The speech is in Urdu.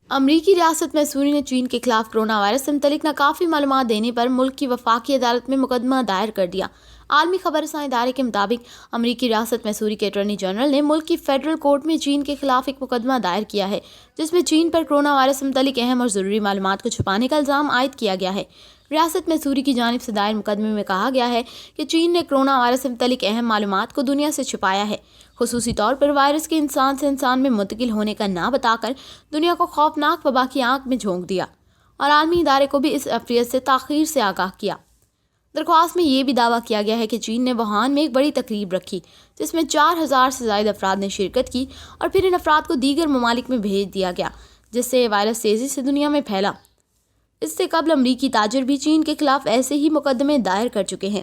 امریکی ریاست میسوری نے چین کے خلاف کرونا وائرس سے متعلق ناکافی معلومات دینے پر ملک کی وفاقی عدالت میں مقدمہ دائر کر دیا۔ عالمی خبر رساں ادارے کے مطابق امریکی ریاست میسوری کے اٹارنی جنرل نے ملک کی فیڈرل کورٹ میں چین کے خلاف ایک مقدمہ دائر کیا ہے، جس میں چین پر کرونا وائرس سے متعلق اہم اور ضروری معلومات کو چھپانے کا الزام عائد کیا گیا ہے۔ ریاست میسوری کی جانب سے دائر مقدمے میں کہا گیا ہے کہ چین نے کرونا وائرس سے متعلق اہم معلومات کو دنیا سے چھپایا ہے، خصوصی طور پر وائرس کے انسان سے انسان میں منتقل ہونے کا نہ بتا کر دنیا کو خوفناک وبا کی آنکھ میں جھونک دیا اور عالمی ادارے کو بھی اس اقلیت سے تاخیر سے آگاہ کیا۔ درخواست میں یہ بھی دعویٰ کیا گیا ہے کہ چین نے ووہان میں ایک بڑی تقریب رکھی جس میں 4000 سے زائد افراد نے شرکت کی اور پھر ان افراد کو دیگر ممالک میں بھیج دیا گیا، جس سے یہ وائرس تیزی سے دنیا میں پھیلا۔ اس سے قبل امریکی تاجر بھی چین کے خلاف ایسے ہی مقدمے دائر کر چکے ہیں۔